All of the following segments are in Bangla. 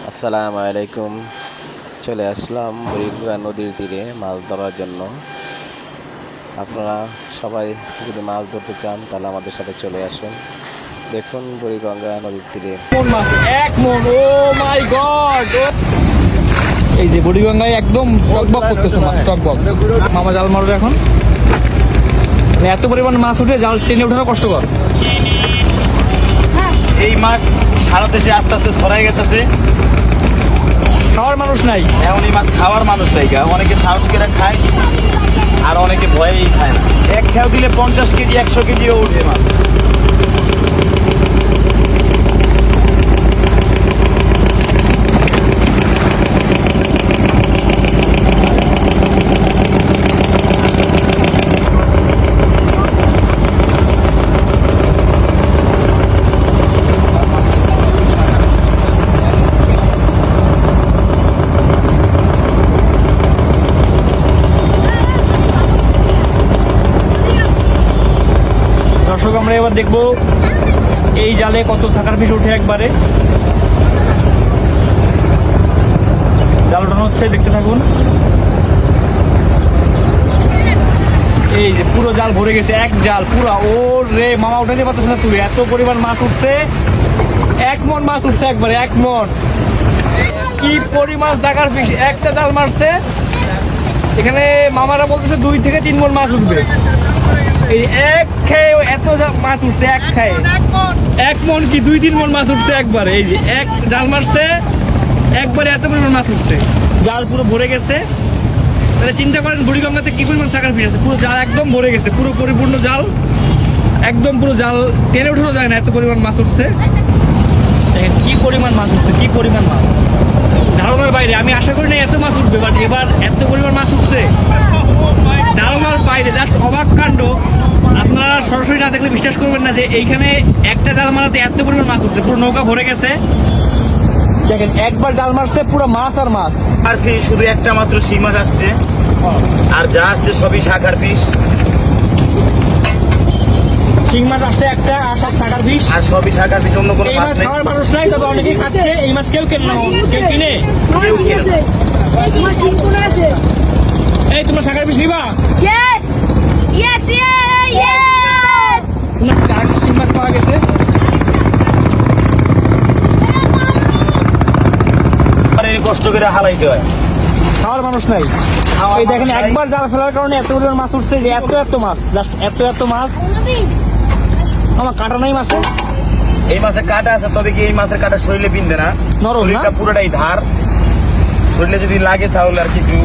আসসালামু আলাইকুম। চলে আসলাম বুড়িগঙ্গা নদীর তীরে মাছ ধরার জন্য। আপনারা সবাই যদি মাছ ধরতে চান তাহলে আমাদের সাথে চলে আসুন। দেখুন বুড়িগঙ্গা নদীর তীরে এক মন। ও মাই গড! এই যে বুড়িগঙ্গায় একদম টকবক করতেছে মাছ, টকবক। মামা জাল মারবে এখন। এত পরিমাণ মাছ উঠে জাল টেনে ওঠানো কষ্টকর। এই মাছ সারা দেশে আস্তে আস্তে ছড়াই গেছে। খাওয়ার মানুষ নাই, এখন এই মাছ খাওয়ার মানুষ নাই। অনেকে সাহসীরা খায় আর অনেকে ভয়েই খায় না। এক খেয়াও দিলে 50 কেজি 100 কেজিও উঠে মাছ। দর্শক, আমরা এবার দেখবো এই জালে কত সাকার ফিশ উঠে একবারে। জাল ওঠানো হচ্ছে, দেখতে থাকুন। এই যে পুরো জাল ভরে গেছে, এক জাল পুরা। ও রে মামা, উঠাতে পারতেছে না তুই, এত পরিমাণ মাছ উঠছে। 1 মন মাছ উঠছে একবারে, 1 মন। কি পরিমাণ সাকার ফিশ! একটা জাল মারছে, এখানে মামারা বলতেছে 2 থেকে 3 মন মাছ উঠবে। এই এক খেয়ে এত মাছ উঠছে, এক খায় 1 মন কি 2-3 মন মাছ উঠছে একবারে। এই যে এক জাল মারছে, একবারে এত পরিমাণ মাছ উঠছে। জাল পুরো ভরে গেছে। তাহলে চিন্তা করেন বুড়িগঙ্গাতে কি পরিমাণ সাকার ফিশ আছে। পুরো জাল একদম ভরে গেছে, পুরো পরিপূর্ণ জাল, একদম পুরো জাল টেনে উঠানো যায় না, এত পরিমাণ মাছ উঠছে। দেখেন কি পরিমাণ মাছ উঠছে, কি পরিমাণ মাছ, ধারণার বাইরে। আমি আশা করি না এত মাছ উঠবে, বাট এবার এত পরিমাণ মাছ উঠছে ধারণার বাইরে। জাস্ট অবাক কাণ্ড। আপনারা সরাসরি না দেখলে বিশ্বাস করবেন না যে এইখানে একটা জাল মারাতে এত পরিমাণ মাছ উঠছে। পুরো নৌকা ভরে গেছে। দেখেন একবার জাল মারছে, পুরো মাছ আর মাছ। আর শুধু একটা মাত্র শিং মাছ আসছে, আর যা আসছে সবই সাকার ফিশ। শিং মাছ আসছে একটা, আর সব সাকার ফিশ, আর সবই সাকার ফিশ, অন্য কোনো এই মাছ মাছ নেই। খাওয়ার মানুষ নাই, তবে অনেকেই খাচ্ছে। এই মাছ কেউ কেনে না, কেউ কিনে। কেউ কিনে না। এই তোমরা সাকার ফিশ নিবা? Yes! Yes, yeah, yes! আর শিং মাছ পাওয়া গেছে। আর এই কষ্ট করে হালাইতে হয়। খাওয়ার মানুষ নাই। এই দেখেন একবার জাল ফেলার কারণে এত পরিমাণ মাছ উঠছে, যে এত মাছ, জাস্ট এত মাছ। আমার কাটা নাই মাছে। এই মাছে কাটা আছে, তবে কি এই মাছের কাটা শরীরে বিন্ধে না। নরম না? শরীরটা পুরোটাই ধার। শরীরে যদি লাগে তাহলে আর কিছু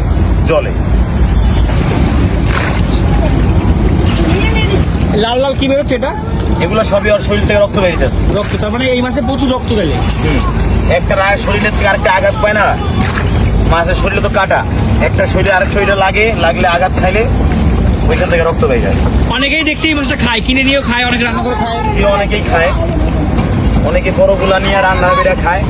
জলে। লাল লাল কি বেরোচ্ছে এটা? এগুলো সবই ওর শরীর থেকে রক্ত বেরিয়েছে। রক্ত, তার মানে এই মাছে প্রচুর রক্ত গেলে। একটা রায় শরীরের থেকে আরেকটা আঘাত পায় না। মাছের শরীরে তো কাটা, একটা শরীরে আরেক শরীরে লাগলে আঘাত খাইলে ওইখান থেকে রক্ত বেরিয়ে যায়। অনেকেই দেখছি এই মাছটা খায়, কিনে নিয়েও খায়, অনেকে রান্না করে খায়। অনেকেই খায়, অনেকে বড়গুলা নিয়ে রান্না করে খায়।